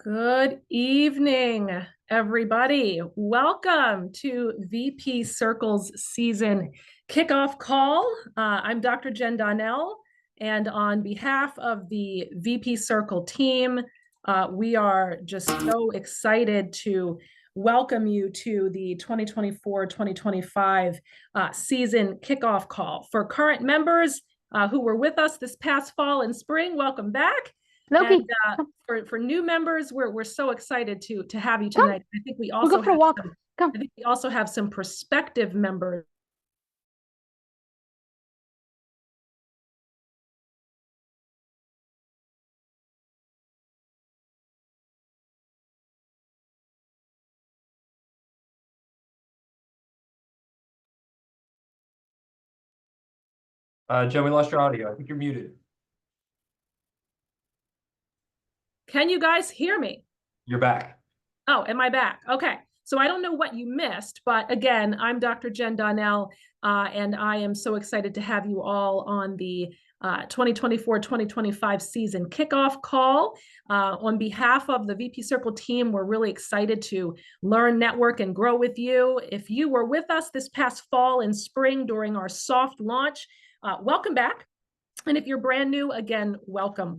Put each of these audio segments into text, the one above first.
Good evening, everybody. Welcome to VP Circle's season kickoff call. I'm Dr. Jen Donnell, and on behalf of the VP Circle team, we are just so excited to welcome you to the 2024-2025 season kickoff call. For current members who were with us this past fall and spring, welcome back. Loki, And for new members, we're so excited to have you tonight. I think we also we'll go for a walk. Come. I think we also have some prospective members. Jen, we lost your audio. I think you're muted. Can you guys hear me? You're back. Oh, am I back? Okay. So I don't know what you missed, but again, I'm Dr. Jen Donnell, and I am so excited to have you all on the 2024-2025 season kickoff call. On behalf of the VP Circle team, we're really excited to learn, network, and grow with you. If you were with us this past fall and spring during our soft launch, welcome back. And if you're brand new, again, welcome.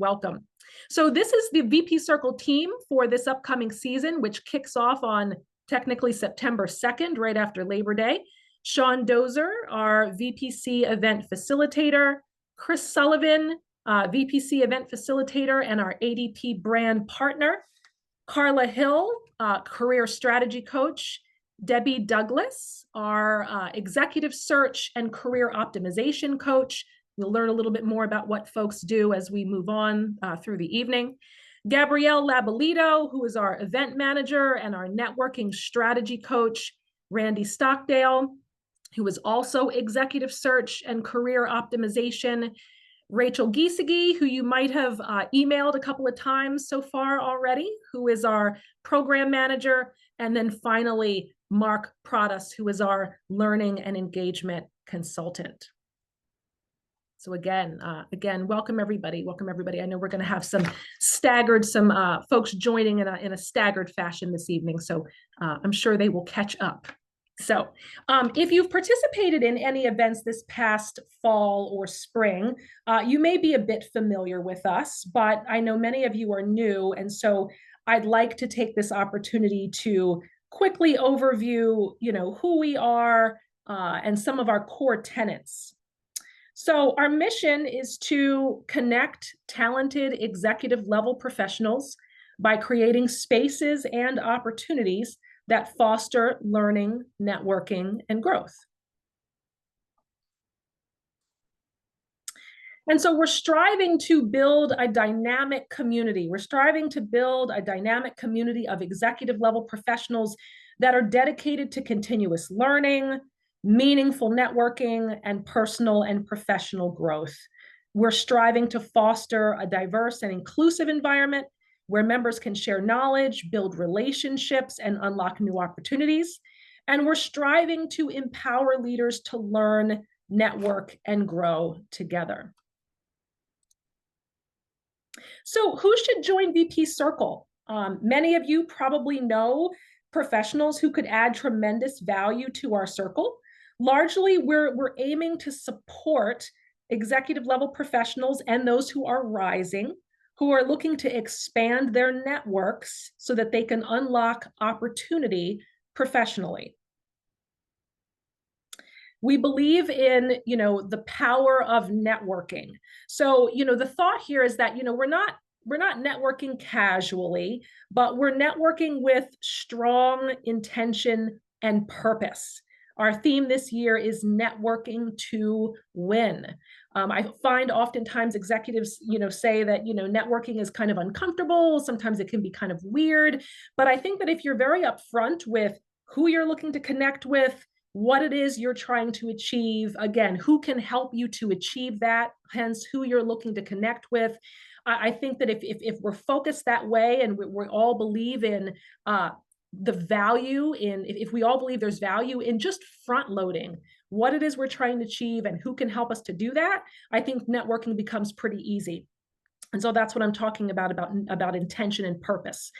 So this is the VP Circle team for this upcoming season, which kicks off on technically September 2nd, right after Labor Day. Sean Dozer, our VPC event facilitator, Chris Sullivan, VPC event facilitator and our ADP brand partner, Carla Hill, career strategy coach, Debbie Douglas, our executive search and career optimization coach. You'll learn a little bit more about what folks do as we move on through the evening. Gabrielle Labolito, who is our event manager and our networking strategy coach. Randy Stockdale, who is also executive search and career optimization. Rachel Giesige, who you might have emailed a couple of times so far already, who is our program manager. And then finally, Mark Pradas, who is our learning and engagement consultant. So again, welcome everybody. Welcome everybody. I know we're going to have some folks joining in a staggered fashion this evening. So I'm sure they will catch up. So if you've participated in any events this past fall or spring, you may be a bit familiar with us, but I know many of you are new. And so I'd like to take this opportunity to quickly overview, who we are and some of our core tenets. So our mission is to connect talented executive level professionals by creating spaces and opportunities that foster learning, networking, and growth. And so we're striving to build a dynamic community. We're striving to build a dynamic community of executive level professionals that are dedicated to continuous learning, meaningful networking, and personal and professional growth. We're striving to foster a diverse and inclusive environment where members can share knowledge, build relationships, and unlock new opportunities. And we're striving to empower leaders to learn, network, and grow together. So who should join VP Circle? Many of you probably know professionals who could add tremendous value to our circle. Largely, we're aiming to support executive level professionals and those who are rising, who are looking to expand their networks so that they can unlock opportunity professionally. We believe in, the power of networking. So, the thought here is that, we're not networking casually, but we're networking with strong intention and purpose. Our theme this year is networking to win. I find oftentimes executives, say that, networking is kind of uncomfortable. Sometimes it can be kind of weird. But I think that if you're very upfront with who you're looking to connect with, what it is you're trying to achieve, again, who can help you to achieve that, hence who you're looking to connect with. I think that if we're focused that way and we all believe in the value in, if we all believe there's value in just front loading what it is we're trying to achieve and who can help us to do that, I think networking becomes pretty easy. And so that's what I'm talking about intention and purpose.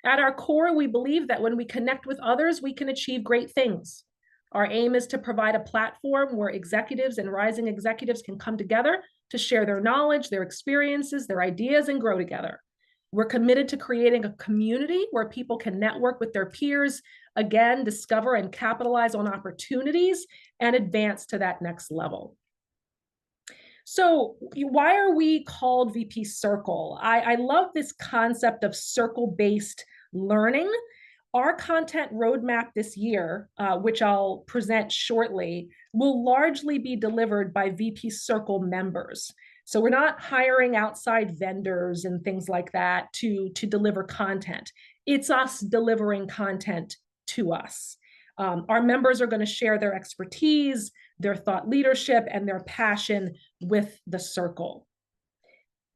At our core, we believe that when we connect with others, we can achieve great things. Our aim is to provide a platform where executives and rising executives can come together to share their knowledge, their experiences, their ideas, and grow together. We're committed to creating a community where people can network with their peers, again, discover and capitalize on opportunities, and advance to that next level. So why are we called VP Circle? I love this concept of circle-based learning. Our content roadmap this year, which I'll present shortly, will largely be delivered by VP Circle members. So we're not hiring outside vendors and things like that to deliver content. It's us delivering content to us. Our members are going to share their expertise, their thought leadership, and their passion with the circle.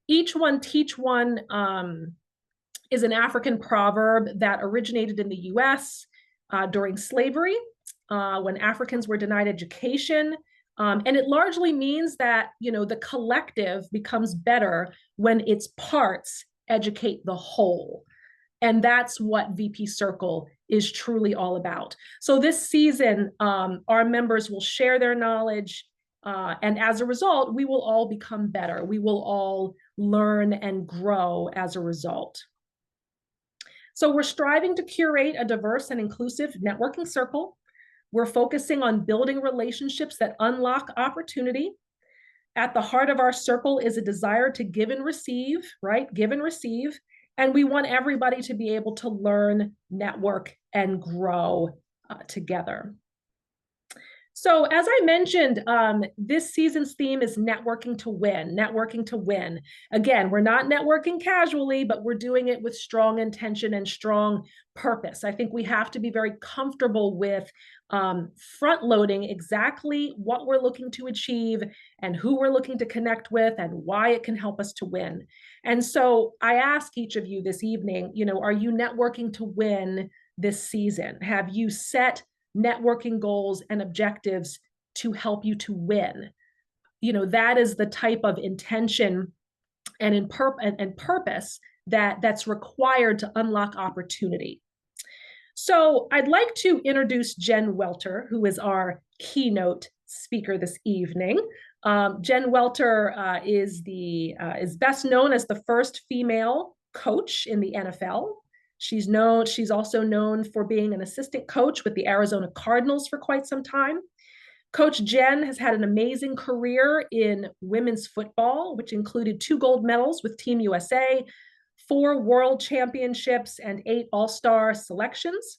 Each one, teach one is an African proverb that originated in the US during slavery, when Africans were denied education. And it largely means that, the collective becomes better when its parts educate the whole. And that's what VP Circle is truly all about. So this season, our members will share their knowledge, and as a result, we will all become better. We will all learn and grow as a result. So we're striving to curate a diverse and inclusive networking circle. We're focusing on building relationships that unlock opportunity. At the heart of our circle is a desire to give and receive, right? Give and receive. And we want everybody to be able to learn, network, and grow together. So as I mentioned, this season's theme is networking to win, networking to win. Again, we're not networking casually, but we're doing it with strong intention and strong purpose. I think we have to be very comfortable with front loading exactly what we're looking to achieve and who we're looking to connect with and why it can help us to win. And so I ask each of you this evening, are you networking to win this season? Have you set networking goals and objectives to help you to win? That is the type of intention and purpose that's required to unlock opportunity. So I'd like to introduce Jen Welter, who is our keynote speaker this evening. Jen Welter is best known as the first female coach in the NFL. She's also known for being an assistant coach with the Arizona Cardinals for quite some time. Coach Jen has had an amazing career in women's football, which included 2 gold medals with Team USA, 4 world championships, and 8 all-star selections.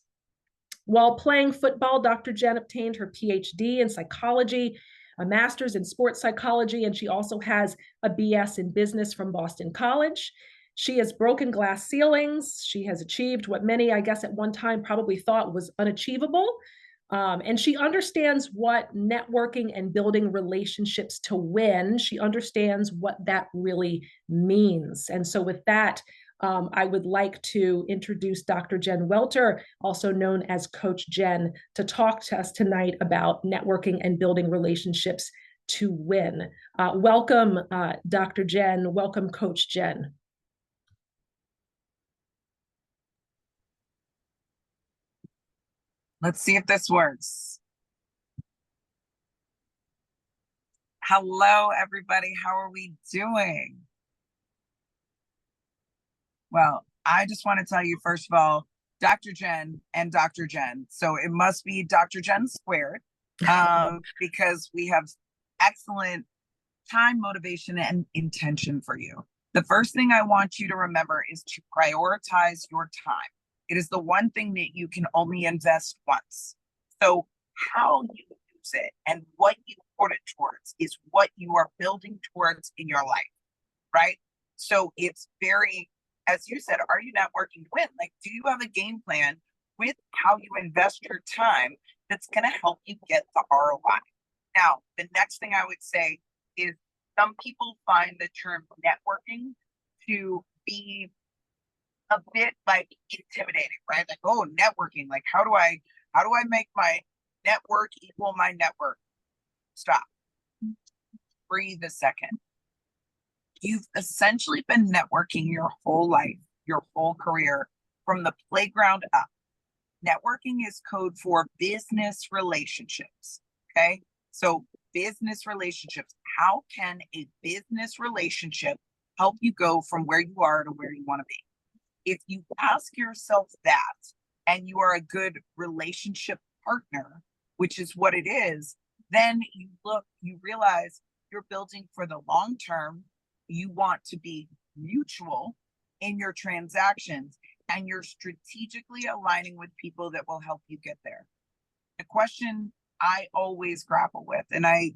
While playing football, Dr. Jen obtained her PhD in psychology, a master's in sports psychology, and she also has a BS in business from Boston College. She has broken glass ceilings. She has achieved what many, I guess, at one time probably thought was unachievable. And she understands what networking and building relationships to win. She understands what that really means. And so with that, I would like to introduce Dr. Jen Welter, also known as Coach Jen, to talk to us tonight about networking and building relationships to win. Welcome, Dr. Jen. Welcome, Coach Jen. Let's see if this works. Hello, everybody. How are we doing? Well, I just want to tell you, first of all, Dr. Jen and Dr. Jen. So it must be Dr. Jen squared, because we have excellent time, motivation, and intention for you. The first thing I want you to remember is to prioritize your time. It is the one thing that you can only invest once. So how you use it and what you put it towards is what you are building towards in your life, right? So it's very, as you said, are you networking to win? Like, do you have a game plan with how you invest your time that's going to help you get the ROI? Now, the next thing I would say is some people find the term networking to be a bit like intimidating, right? Like, oh, networking, like how do I make my network equal my network? Stop. Breathe a second. You've essentially been networking your whole life, your whole career from the playground up. Networking is code for business relationships. Okay. So, business relationships. How can a business relationship help you go from where you are to where you want to be? If you ask yourself that and you are a good relationship partner, which is what it is, then you realize you're building for the long term. You want to be mutual in your transactions, and you're strategically aligning with people that will help you get there. The question I always grapple with, and I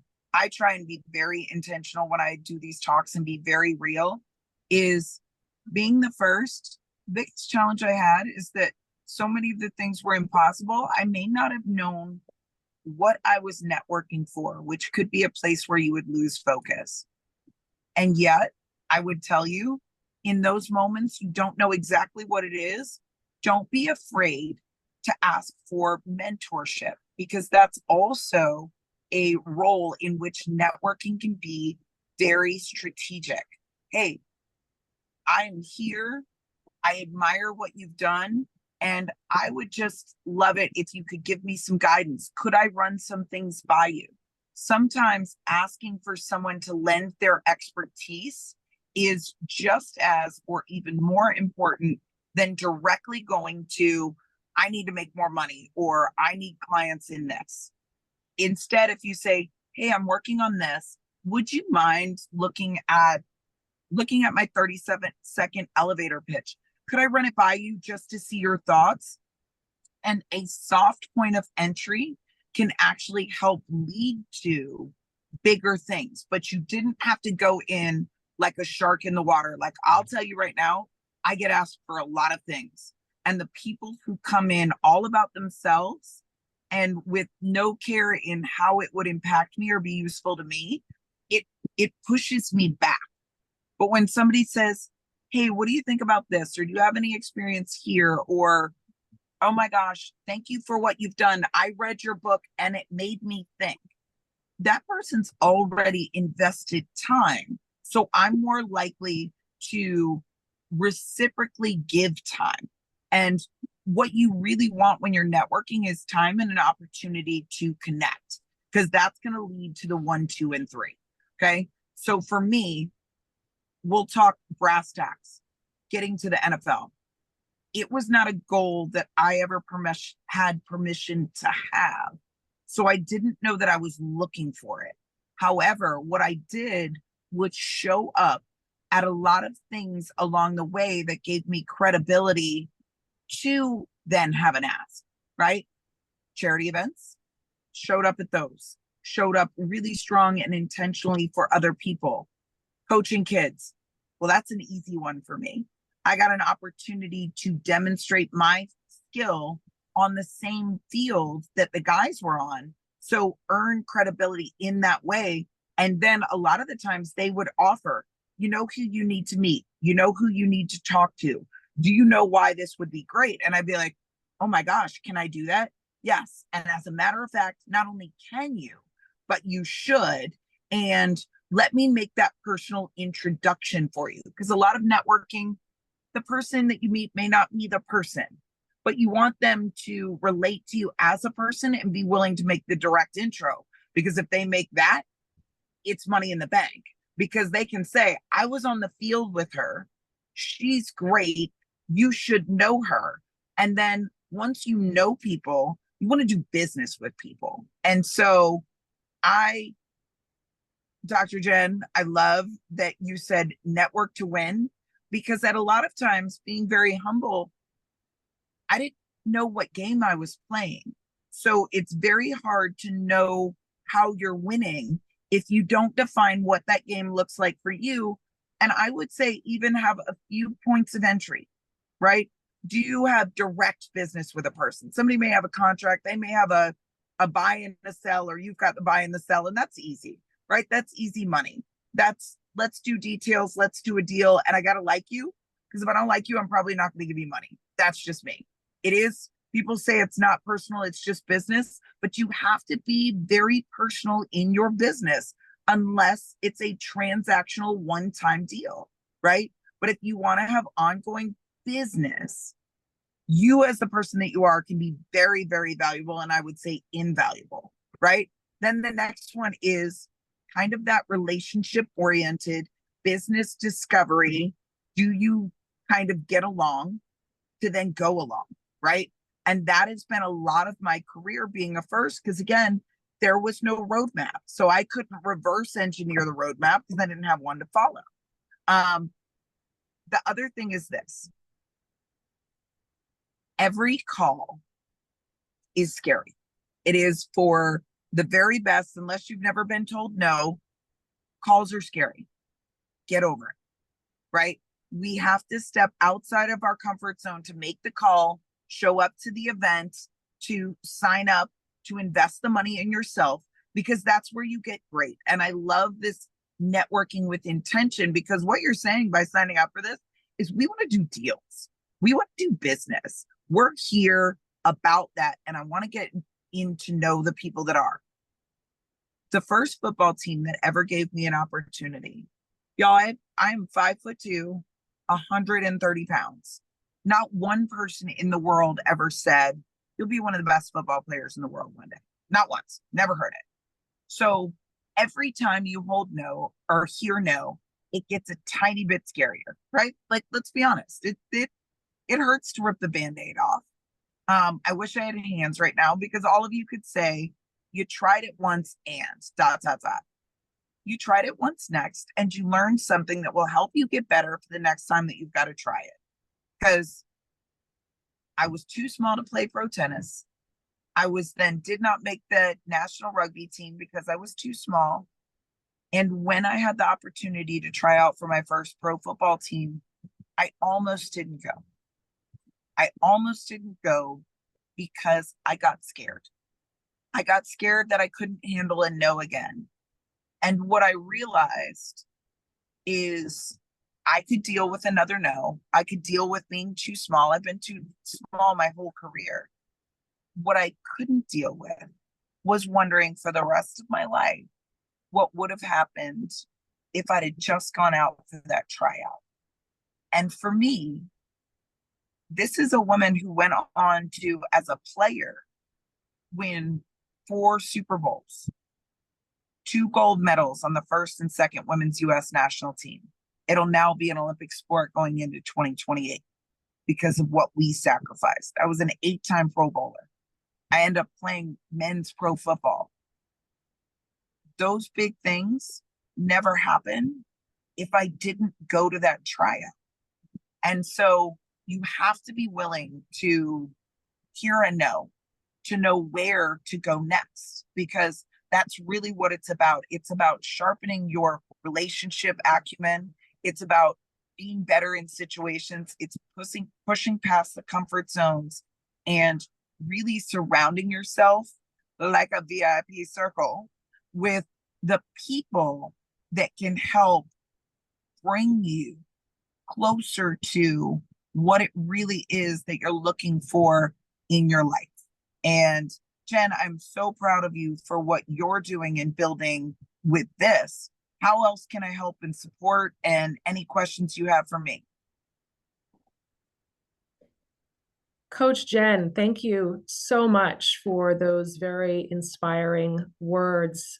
try and be very intentional when I do these talks and be very real, is being the first. The biggest challenge I had is that so many of the things were impossible. I may not have known what I was networking for, which could be a place where you would lose focus. And yet, I would tell you, in those moments, you don't know exactly what it is. Don't be afraid to ask for mentorship, because that's also a role in which networking can be very strategic. Hey, I'm here. I admire what you've done. And I would just love it if you could give me some guidance. Could I run some things by you? Sometimes asking for someone to lend their expertise is just as or even more important than directly going to, I need to make more money, or I need clients in this. Instead, if you say, hey, I'm working on this, would you mind looking at my 37-second elevator pitch? Could I run it by you just to see your thoughts? And a soft point of entry can actually help lead to bigger things, but you didn't have to go in like a shark in the water. Like, I'll tell you right now, I get asked for a lot of things. And the people who come in all about themselves and with no care in how it would impact me or be useful to me, it pushes me back. But when somebody says, hey, what do you think about this? Or do you have any experience here? Or, oh my gosh, thank you for what you've done. I read your book and it made me think. That person's already invested time. So I'm more likely to reciprocally give time. And what you really want when you're networking is time and an opportunity to connect, because that's going to lead to the 1, 2, and 3. Okay. So for me, we'll talk brass tacks, getting to the NFL. It was not a goal that I ever had permission to have. So I didn't know that I was looking for it. However, what I did was show up at a lot of things along the way that gave me credibility to then have an ask, right? Charity events, showed up at those, showed up really strong and intentionally for other people. Coaching kids, well, that's an easy one for me. I got an opportunity to demonstrate my skill on the same field that the guys were on. So earn credibility in that way. And then a lot of the times they would offer, you know who you need to meet, you know who you need to talk to. Do you know why this would be great? And I'd be like, oh my gosh, can I do that? Yes. And as a matter of fact, not only can you, but you should. And let me make that personal introduction for you. Because a lot of networking, the person that you meet may not be the person, but you want them to relate to you as a person and be willing to make the direct intro. Because if they make that, it's money in the bank. Because they can say, I was on the field with her. She's great. You should know her. And then once you know people, you want to do business with people. And so Dr. Jen, I love that you said network to win, because at a lot of times, being very humble, I didn't know what game I was playing. So it's very hard to know how you're winning if you don't define what that game looks like for you. And I would say even have a few points of entry, right? Do you have direct business with a person? Somebody may have a contract, they may have a buy and a sell, or you've got the buy and the sell, and that's easy, right? That's easy money. That's let's do details, let's do a deal, and I got to like you, because if I don't like you, I'm probably not going to give you money. That's just me. It is, people say it's not personal, it's just business, but you have to be very personal in your business. unless it's a transactional one-time deal, right? But if you want to have ongoing business, you as the person that you are can be very, very valuable, and I would say invaluable, right? Then the next one is kind of that relationship oriented business discovery. Do you kind of get along to then go along, right? And that has been a lot of my career being a first, because again, there was no roadmap. So I couldn't reverse engineer the roadmap because I didn't have one to follow. The other thing is this. Every call is scary. It is for the very best, unless you've never been told no. Calls are scary. Get over it, right? We have to step outside of our comfort zone to make the call, show up to the event, to sign up, to invest the money in yourself, because that's where you get great. And I love this networking with intention, because what you're saying by signing up for this is we want to do deals. We want to do business. We're here about that. And I want to get in to know the people that are. The first football team that ever gave me an opportunity. Y'all, I'm 5'2", 130 pounds. Not one person in the world ever said, you'll be one of the best football players in the world one day. Not once. Never heard it. So every time you hold no or hear no, it gets a tiny bit scarier, right? Like, let's be honest. It hurts to rip the Band-Aid off. I wish I had hands right now, because all of you could say, you tried it once and ... You tried it once next, and you learned something that will help you get better for the next time that you've got to try it. Because I was too small to play pro tennis. I did not make the national rugby team because I was too small. And when I had the opportunity to try out for my first pro football team, I almost didn't go. I almost didn't go because I got scared. I got scared that I couldn't handle a no again. And what I realized is I could deal with another no. I could deal with being too small. I've been too small my whole career. What I couldn't deal with was wondering for the rest of my life what would have happened if I'd have just gone out for that tryout. And for me, this is a woman who went on to, as a player, win 4 Super Bowls, 2 gold medals on the first and second women's U.S. national team. It'll now be an Olympic sport going into 2028 because of what we sacrificed. I was an 8-time Pro Bowler. I ended up playing men's pro football. Those big things never happen if I didn't go to that tryout. And so you have to be willing to hear a no, to know where to go next, because that's really what it's about. It's about sharpening your relationship acumen. It's about being better in situations. It's pushing past the comfort zones and really surrounding yourself like a VIP circle with the people that can help bring you closer to what it really is that you're looking for in your life. And Jen, I'm so proud of you for what you're doing and building with this. How else can I help and support, and any questions you have for me? Coach Jen, thank you so much for those very inspiring words.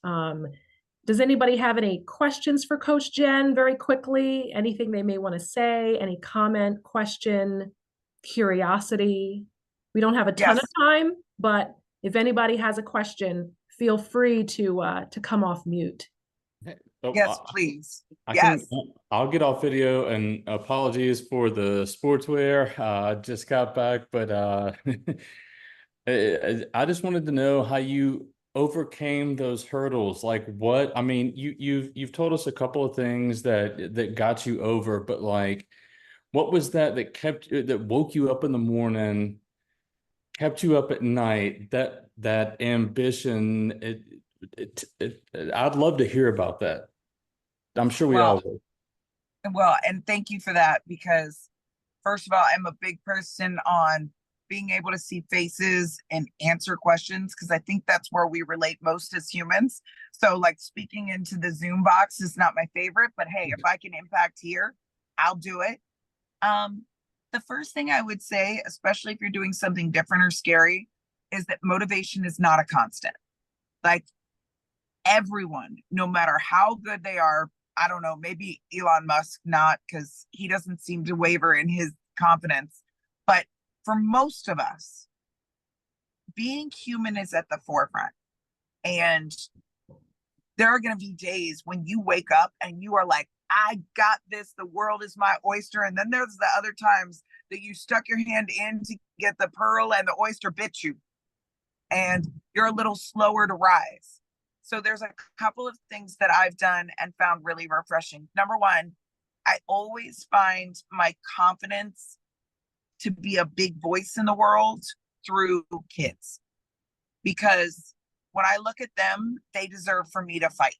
Does anybody have any questions for Coach Jen very quickly? Anything they may want to say? Any comment, question, curiosity? We don't have a ton of time, but if anybody has a question, feel free to come off mute. Oh, Yes, please. I'll get off video, and apologies for the sportswear. I just got back, but I just wanted to know how you overcame those hurdles. Like, what, I mean, you've told us a couple of things that got you over, but like, what was that woke you up in the morning, kept you up at night, that ambition? I'd love to hear about that. I'm sure we all will. Well, and thank you for that, because first of all, I'm a big person on being able to see faces and answer questions, because I think that's where we relate most as humans. So like speaking into the Zoom box is not my favorite, but hey, if I can impact here, I'll do it. The first thing I would say, especially if you're doing something different or scary, is that motivation is not a constant. Like everyone, no matter how good they are, I don't know, maybe Elon Musk not, because he doesn't seem to waver in his confidence. But for most of us, being human is at the forefront. And there are going to be days when you wake up and you are like, I got this. The world is my oyster. And then there's the other times that you stuck your hand in to get the pearl and the oyster bit you. And you're a little slower to rise. So there's a couple of things that I've done and found really refreshing. Number one, I always find my confidence to be a big voice in the world through kids. Because when I look at them, they deserve for me to fight.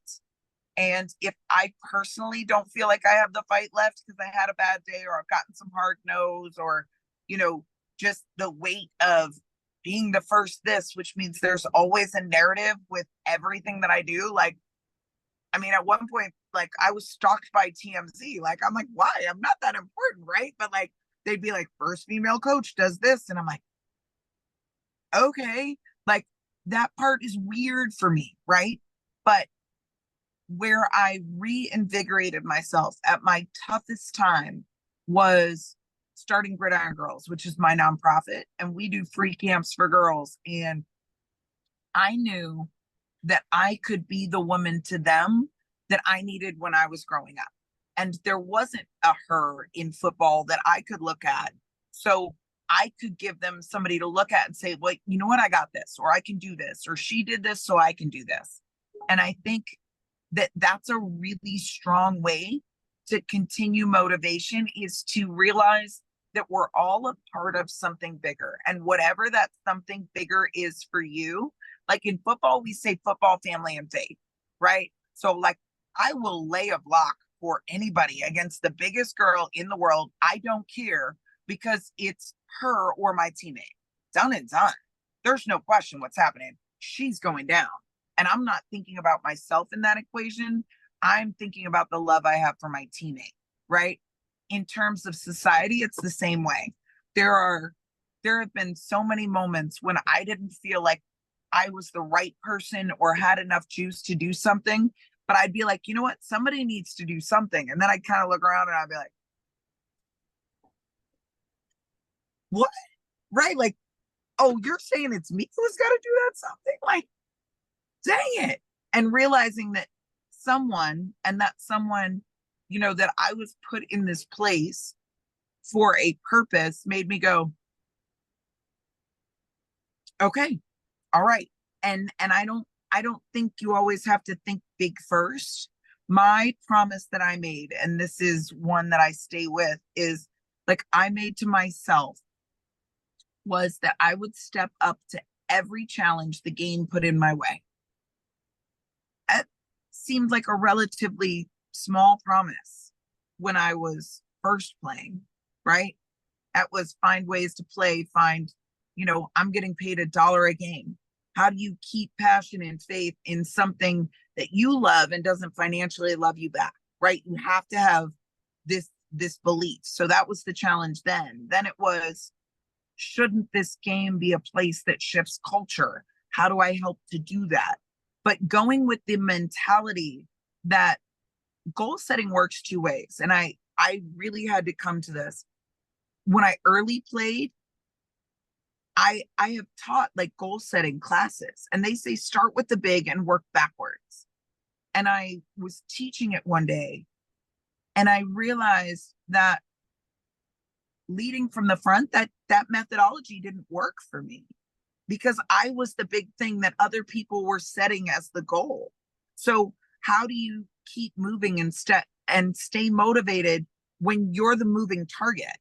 And if I personally don't feel like I have the fight left because I had a bad day or I've gotten some hard no's or, you know, just the weight of being the first this, which means there's always a narrative with everything that I do. Like, I mean, at one point, like I was stalked by TMZ. Like, I'm like, why? I'm not that important, right? But like, they'd be like, first female coach does this. And I'm like, okay, like that part is weird for me, right? But where I reinvigorated myself at my toughest time was starting Gridiron Girls, which is my nonprofit. And we do free camps for girls. And I knew that I could be the woman to them that I needed when I was growing up. And there wasn't a her in football that I could look at. So I could give them somebody to look at and say, well, you know what, I got this, or I can do this, or she did this, so I can do this. And I think that that's a really strong way to continue motivation, is to realize that we're all a part of something bigger. And whatever that something bigger is for you, like in football, we say football, family, and faith, right? So like I will lay a block for anybody against the biggest girl in the world. I don't care, because it's her or my teammate. Done and done. There's no question what's happening. She's going down. And I'm not thinking about myself in that equation. I'm thinking about the love I have for my teammate, right? In terms of society, it's the same way. There have been so many moments when I didn't feel like I was the right person or had enough juice to do something, but I'd be like, you know what? Somebody needs to do something. And then I'd kind of look around and I'd be like, what? Right? Like, oh, you're saying it's me who's got to do that something? Like, dang it. And realizing that someone, and that someone, you know, that I was put in this place for a purpose, made me go, okay, all right. And I don't think you always have to think big first. My promise that I made, and this is one that I stay with, is like I made to myself, was that I would step up to every challenge the game put in my way. It seemed like a relatively small promise when I was first playing, right? That was find ways to play, find, you know, I'm getting paid $1 a game. How do you keep passion and faith in something that you love and doesn't financially love you back, right? You have to have this belief. So that was the challenge then. Then it was, shouldn't this game be a place that shifts culture? How do I help to do that? But going with the mentality that goal setting works two ways. And I really had to come to this. When I early played, I have taught like goal setting classes, and they say start with the big and work backwards. And I was teaching it one day, and I realized that leading from the front, that methodology didn't work for me, because I was the big thing that other people were setting as the goal. So how do you keep moving and stay motivated when you're the moving target?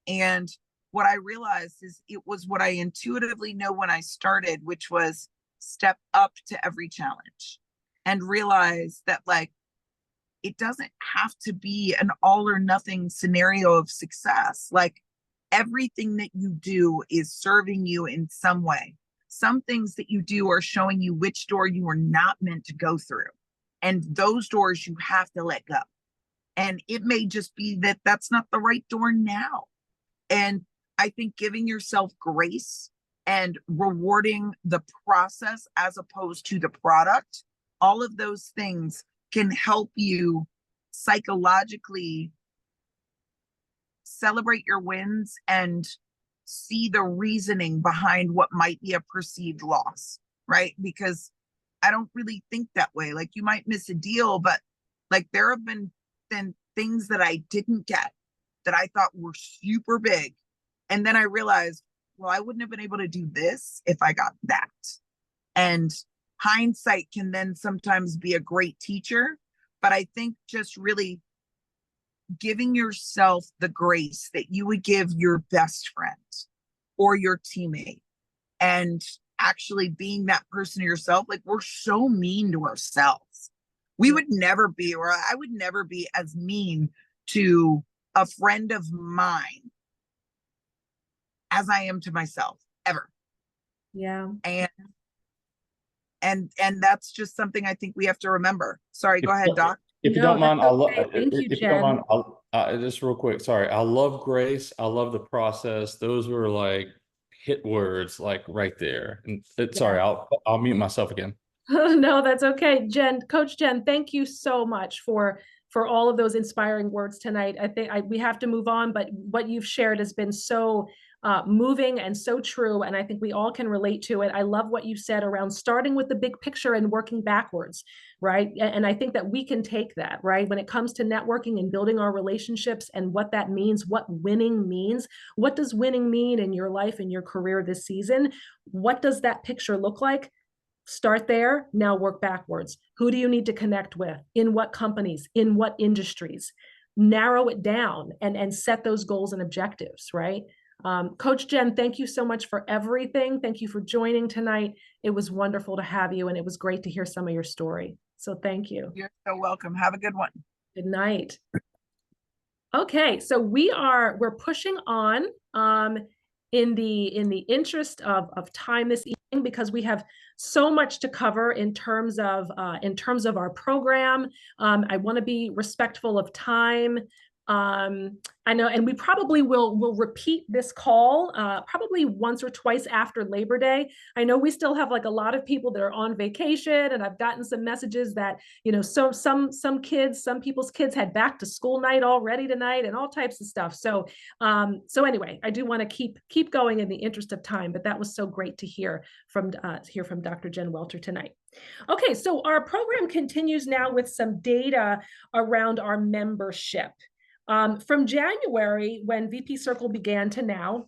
And what I realized is it was what I intuitively know when I started, which was step up to every challenge and realize that like it doesn't have to be an all or nothing scenario of success. Like everything that you do is serving you in some way. Some things that you do are showing you which door you are not meant to go through. And those doors you have to let go. And it may just be that that's not the right door now. And I think giving yourself grace and rewarding the process as opposed to the product, all of those things can help you psychologically celebrate your wins and see the reasoning behind what might be a perceived loss, right? Because I don't really think that way. Like, you might miss a deal, but like, there have been things that I didn't get that I thought were super big. And then I realized, well, I wouldn't have been able to do this if I got that. And hindsight can then sometimes be a great teacher. But I think just really giving yourself the grace that you would give your best friend or your teammate, and actually being that person to yourself. Like, we're so mean to ourselves. We would never be, or I would never be as mean to a friend of mine as I am to myself, ever. Yeah. And that's just something I think we have to remember. Sorry, go ahead, Doc. If you No, don't mind, that's I love. okay. Thank you, If you don't Jen. mind, just real quick. Sorry, I love grace. I love the process. Those were like hit words, like right there. And sorry, I'll mute myself again. No, that's okay. Coach Jen, thank you so much for all of those inspiring words tonight. I think we have to move on, but what you've shared has been so moving and so true. And I think we all can relate to it. I love what you said around starting with the big picture and working backwards, right? And I think that we can take that, right? When it comes to networking and building our relationships and what that means, what winning means, what does winning mean in your life, in your career this season? What does that picture look like? Start there, now work backwards. Who do you need to connect with? In what companies? In what industries? Narrow it down and set those goals and objectives, right? Coach Jen, thank you so much for everything. Thank you for joining tonight. It was wonderful to have you, and it was great to hear some of your story. So thank you. You're so welcome. Have a good one. Good night. Okay, so we're pushing on in the interest of time this evening, because we have so much to cover in terms of our program. I want to be respectful of time. I know, and we probably will repeat this call probably once or twice after Labor Day. I know we still have like a lot of people that are on vacation, and I've gotten some messages that, you know, some people's kids had back to school night already tonight, and all types of stuff. So anyway, I do want to keep going in the interest of time, but that was so great to hear from Dr. Jen Welter tonight. Okay, so our program continues now with some data around our membership. From January, when VP Circle began, to now,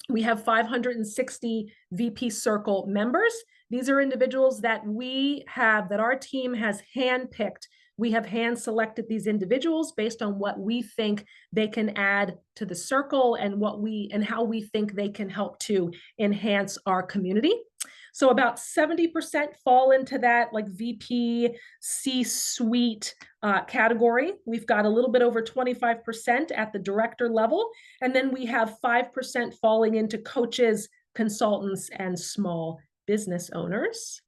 we have 560 VP Circle members. These are individuals that our team has handpicked. We have hand selected these individuals based on what we think they can add to the circle and how we think they can help to enhance our community. So about 70% fall into that like VP C-suite category. We've got a little bit over 25% at the director level. And then we have 5% falling into coaches, consultants, and small business owners.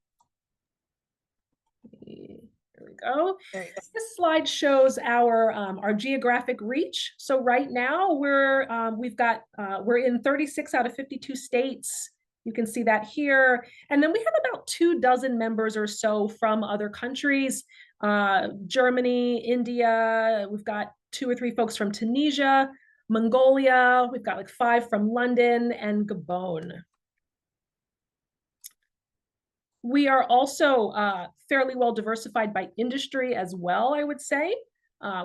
There we go. This slide shows our geographic reach. So right now we're in 36 out of 52 states. You can see that here. And then we have about 24 members or so from other countries, Germany, India. We've got 2 or 3 folks from Tunisia, Mongolia. We've got like 5 from London and Gabon. We are also fairly well diversified by industry as well, I would say,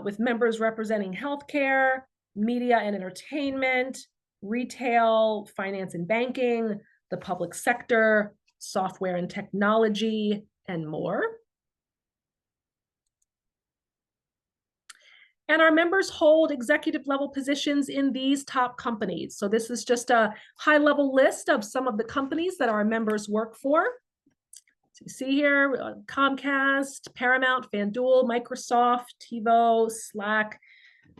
with members representing healthcare, media and entertainment, retail, finance and banking, the public sector, software and technology, and more. And our members hold executive level positions in these top companies. So this is just a high level list of some of the companies that our members work for. So you see here, Comcast, Paramount, FanDuel, Microsoft, TiVo, Slack,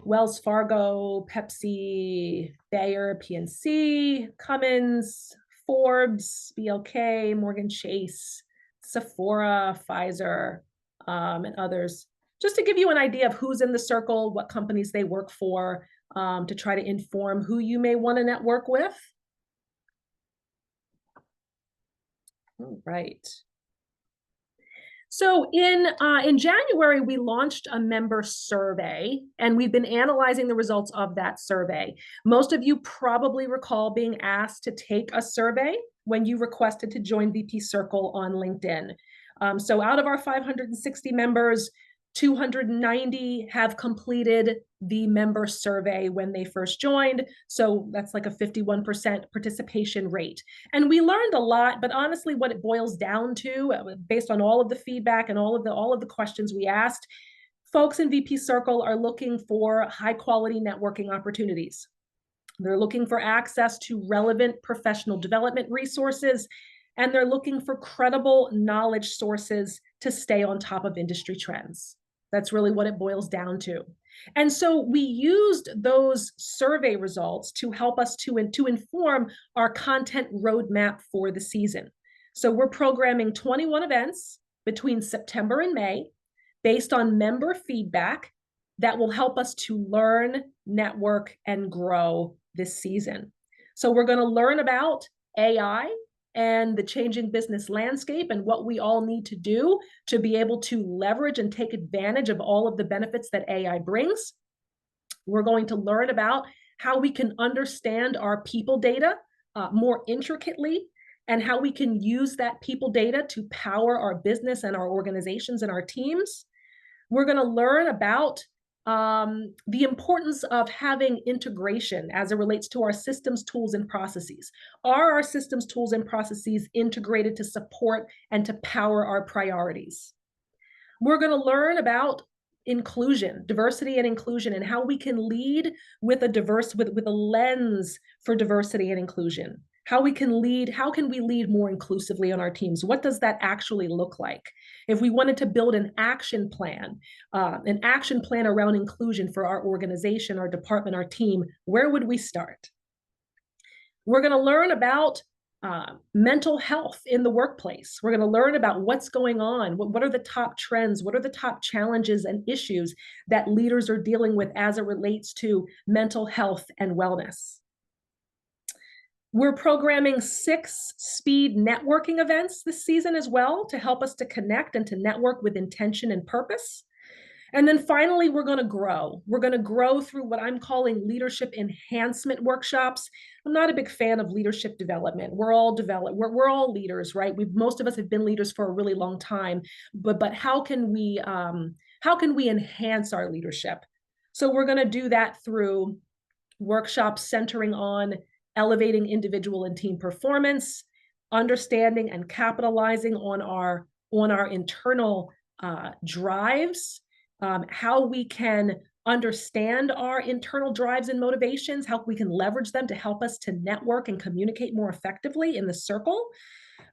Wells Fargo, Pepsi, Bayer, PNC, Cummins, Forbes, BLK, Morgan Chase, Sephora, Pfizer, and others, just to give you an idea of who's in the circle, what companies they work for, to try to inform who you may want to network with. All right. So in January, we launched a member survey, and we've been analyzing the results of that survey. Most of you probably recall being asked to take a survey when you requested to join VP Circle on LinkedIn. So out of our 560 members, 290 have completed the member survey when they first joined. So that's like a 51% participation rate. And we learned a lot, but honestly, what it boils down to, based on all of the feedback and all of the questions we asked, folks in VP Circle are looking for high quality networking opportunities. They're looking for access to relevant professional development resources, and they're looking for credible knowledge sources to stay on top of industry trends. That's really what it boils down to. And so we used those survey results to help us to inform our content roadmap for the season. So we're programming 21 events between September and May based on member feedback that will help us to learn, network, and grow this season. So we're going to learn about AI and the changing business landscape and what we all need to do to be able to leverage and take advantage of all of the benefits that AI brings. We're going to learn about how we can understand our people data more intricately, and how we can use that people data to power our business and our organizations and our teams. We're going to learn about the importance of having integration as it relates to our systems, tools, and processes. Are our systems, tools, and processes integrated to support and to power our priorities? We're going to learn about inclusion, diversity and inclusion, and how we can lead with a lens for diversity and inclusion. How can we lead more inclusively on our teams? What does that actually look like? If we wanted to build an action plan around inclusion for our organization, our department, our team, where would we start? We're going to learn about mental health in the workplace. We're going to learn about what's going on. What are the top trends? What are the top challenges and issues that leaders are dealing with as it relates to mental health and wellness? We're programming 6 speed networking events this season as well to help us to connect and to network with intention and purpose. And then finally, we're going to grow. We're going to grow through what I'm calling leadership enhancement workshops. I'm not a big fan of leadership development. We're all leaders, right? Most of us have been leaders for a really long time, but how can we enhance our leadership? So we're going to do that through workshops centering on elevating individual and team performance, understanding and capitalizing on our internal drives, how we can understand our internal drives and motivations, how we can leverage them to help us to network and communicate more effectively in the circle,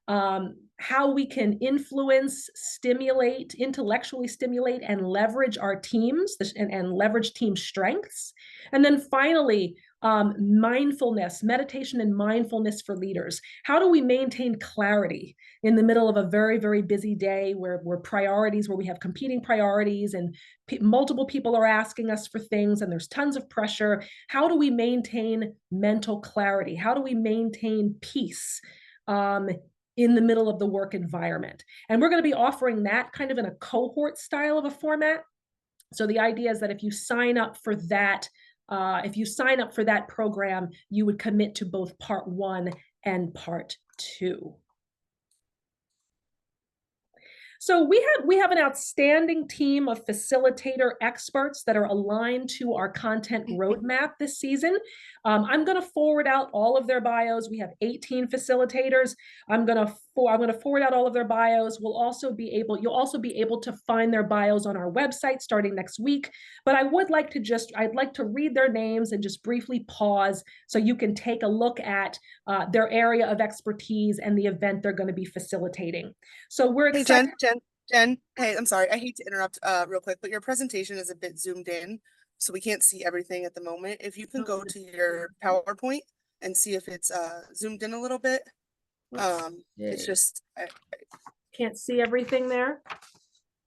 how we can influence, intellectually stimulate, and leverage our teams and leverage team strengths. And then finally, mindfulness, meditation and mindfulness for leaders. How do we maintain clarity in the middle of a very, very busy day where we have competing priorities and multiple people are asking us for things and there's tons of pressure? How do we maintain mental clarity? How do we maintain peace in the middle of the work environment? And we're going to be offering that kind of in a cohort style of a format. So the idea is that if you sign up for that program, you would commit to both part 1 and part 2. So we have an outstanding team of facilitator experts that are aligned to our content roadmap this season. I'm going to forward out all of their bios. We have 18 facilitators. I'm going to forward out all of their bios. You'll also be able to find their bios on our website starting next week. But I'd like to read their names and just briefly pause so you can take a look at their area of expertise and the event they're going to be facilitating. So we're excited. Hey, Jen, hey, I'm sorry. I hate to interrupt real quick, but your presentation is a bit zoomed in. so we can't see everything at the moment. If you can go to your PowerPoint and see if it's zoomed in a little bit. It's just can't see everything there.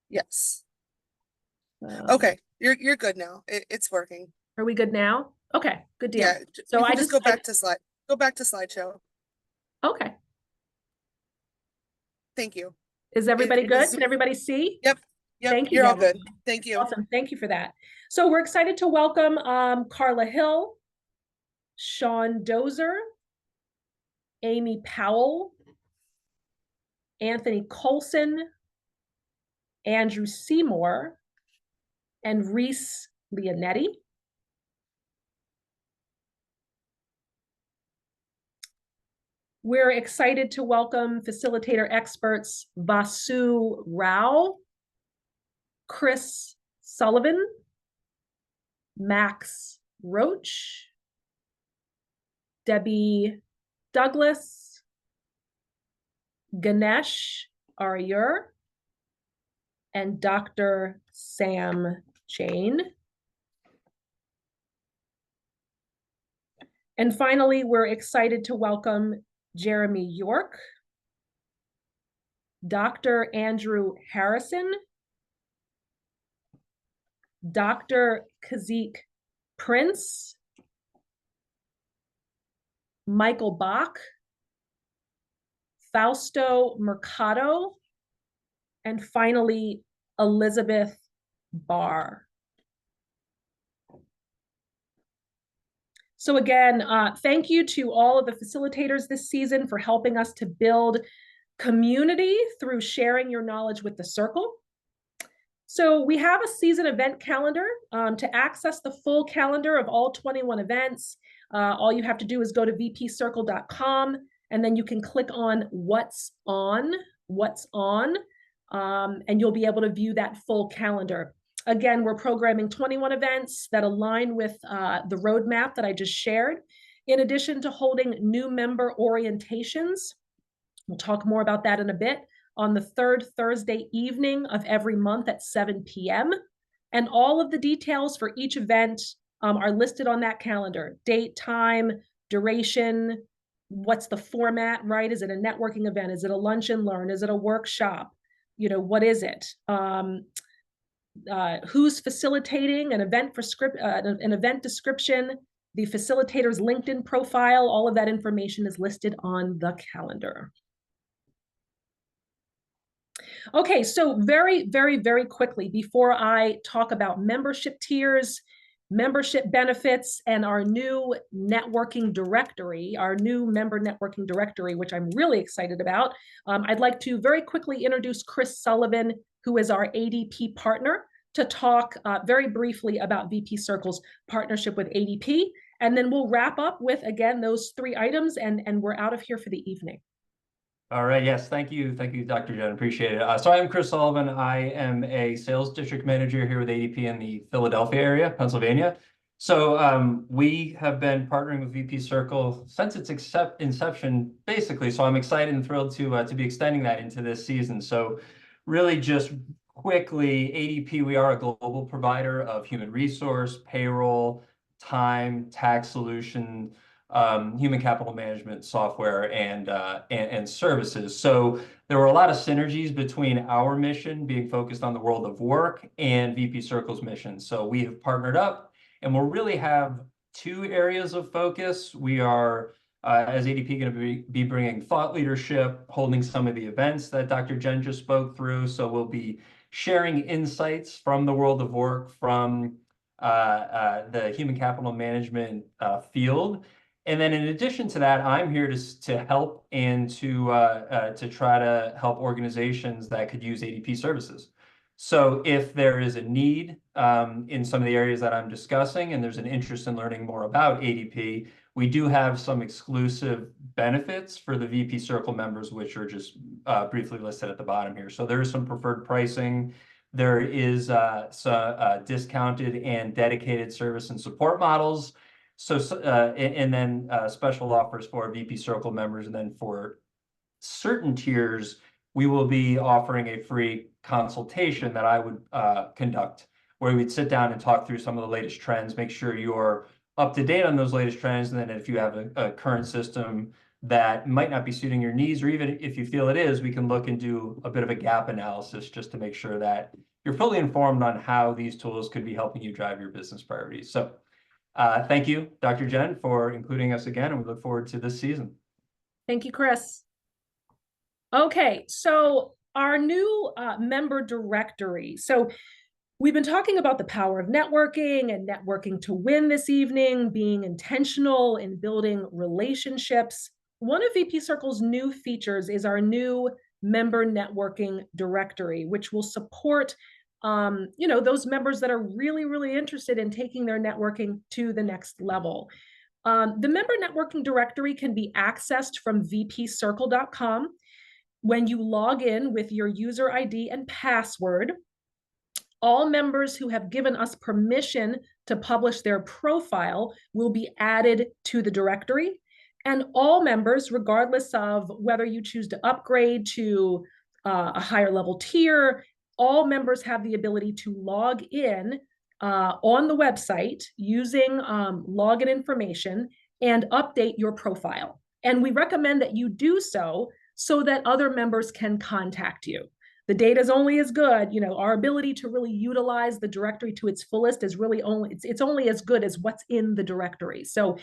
yes. Okay, you're good now. It's working. Are we good now? Okay, good deal. Yeah. So I just go back to slideshow. Okay. Thank you. Is everybody good? Can everybody see? Yep. Thank you. You're all good. Thank you. Awesome. Thank you for that. So we're excited to welcome Carla Hill, Sean Dozer, Amy Powell, Anthony Colson, Andrew Seymour, and Reese Leonetti. We're excited to welcome facilitator experts Vasu Rao, Chris Sullivan, Max Roach, Debbie Douglas, Ganesh Aryur, and Dr. Sam Jain. And finally, we're excited to welcome Jeremy York, Dr. Andrew Harrison, Dr. Kazik Prince, Michael Bach, Fausto Mercado, and finally, Elizabeth Barr. So again, thank you to all of the facilitators this season for helping us to build community through sharing your knowledge with the circle. So we have a season event calendar. To access the full calendar of all 21 events, all you have to do is go to vpcircle.com, and then you can click on what's on, and you'll be able to view that full calendar. Again, we're programming 21 events that align with the roadmap that I just shared, in addition to holding new member orientations. We'll talk more about that in a bit, on the third Thursday evening of every month at 7 p.m. And all of the details for each event are listed on that calendar: date, time, duration, what's the format, right? Is it a networking event? Is it a lunch and learn? Is it a workshop? You know, what is it? Who's facilitating, an event description, the facilitator's LinkedIn profile, all of that information is listed on the calendar. Okay, so very, very, very quickly, before I talk about membership tiers, membership benefits, and our new networking directory, our new member networking directory, which I'm really excited about, I'd like to very quickly introduce Chris Sullivan, who is our ADP partner, to talk very briefly about VP Circle's partnership with ADP. And then we'll wrap up with, again, those 3 items, and we're out of here for the evening. All right. Yes. Thank you. Thank you, Dr. Jen. Appreciate it. So I'm Chris Sullivan. I am a sales district manager here with ADP in the Philadelphia area, Pennsylvania. So we have been partnering with VP Circle since its inception, basically. So I'm excited and thrilled to be extending that into this season. So really just quickly, ADP, we are a global provider of human resource, payroll, time, tax solution, human capital management software, and services. So there were a lot of synergies between our mission being focused on the world of work and VP Circle's mission. So we have partnered up, and we'll really have 2 areas of focus. We are, as ADP, going to be bringing thought leadership, holding some of the events that Dr. Jen just spoke through. So we'll be sharing insights from the world of work, from the human capital management field. And then in addition to that, I'm here to help and to try to help organizations that could use ADP services. So if there is a need in some of the areas that I'm discussing, and there's an interest in learning more about ADP, we do have some exclusive benefits for the VP Circle members, which are just briefly listed at the bottom here. So there is some preferred pricing. There is some discounted and dedicated service and support models. So, and then special offers for VP Circle members. And then for certain tiers, we will be offering a free consultation that I would conduct where we'd sit down and talk through some of the latest trends, make sure you're up to date on those latest trends. And then if you have a current system that might not be suiting your needs, or even if you feel it is, we can look and do a bit of a gap analysis just to make sure that you're fully informed on how these tools could be helping you drive your business priorities. So thank you, Dr. Jen, for including us again, and we look forward to this season. Thank you, Chris. Okay, so our new member directory. So we've been talking about the power of networking and networking to win this evening, being intentional in building relationships. One of VP Circle's new features is our new member networking directory, which will support those members that are really, really interested in taking their networking to the next level. The member networking directory can be accessed from vpcircle.com. When you log in with your user ID and password, all members who have given us permission to publish their profile will be added to the directory. And all members, regardless of whether you choose to upgrade to a higher level tier, all members have the ability to log in on the website using login information and update your profile. And we recommend that you do so that other members can contact you. The data is only as good, our ability to really utilize the directory to its fullest is really it's only as good as what's in the directory. So,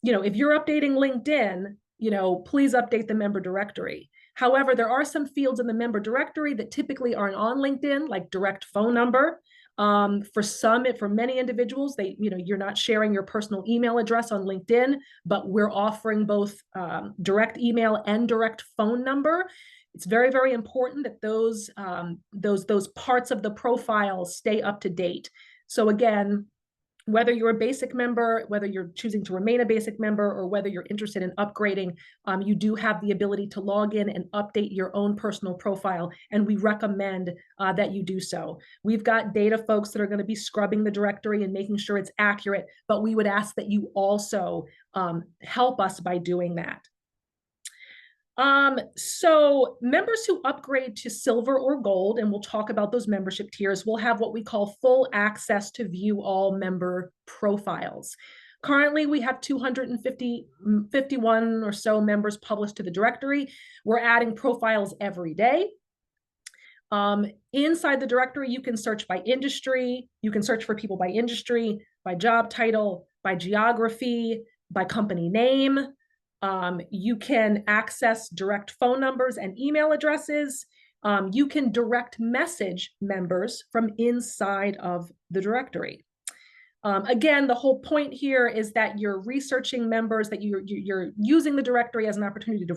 if you're updating LinkedIn, please update the member directory. However, there are some fields in the member directory that typically aren't on LinkedIn, like direct phone number. For many individuals, you're not sharing your personal email address on LinkedIn, but we're offering both direct email and direct phone number. It's very, very important that those parts of the profile stay up to date. So again, whether you're a basic member, whether you're choosing to remain a basic member, or whether you're interested in upgrading, you do have the ability to log in and update your own personal profile, and we recommend that you do so. We've got data folks that are going to be scrubbing the directory and making sure it's accurate, but we would ask that you also help us by doing that. So members who upgrade to silver or gold, and we'll talk about those membership tiers, will have what we call full access to view all member profiles. Currently, we have 251 or so members published to the directory. We're adding profiles every day. Inside the directory, you can search by industry. You can search for people by industry, by job title, by geography, by company name. You can access direct phone numbers and email addresses. You can direct message members from inside of the directory. Again, the whole point here is that you're researching members, that you're using the directory as an opportunity to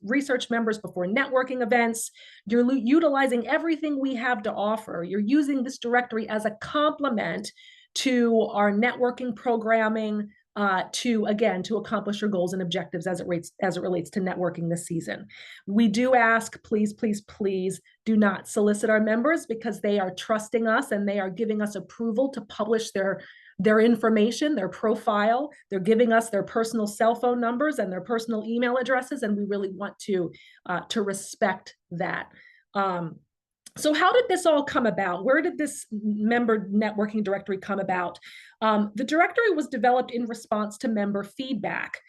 research members before networking events. You're utilizing everything we have to offer. You're using this directory as a complement to our networking programming, to accomplish your goals and objectives as it relates to networking this season. We do ask, please, please, please do not solicit our members, because they are trusting us and they are giving us approval to publish their information, their profile. They're giving us their personal cell phone numbers and their personal email addresses, and we really want to respect that. So how did this all come about? Where did this member networking directory come about? The directory was developed in response to member feedback.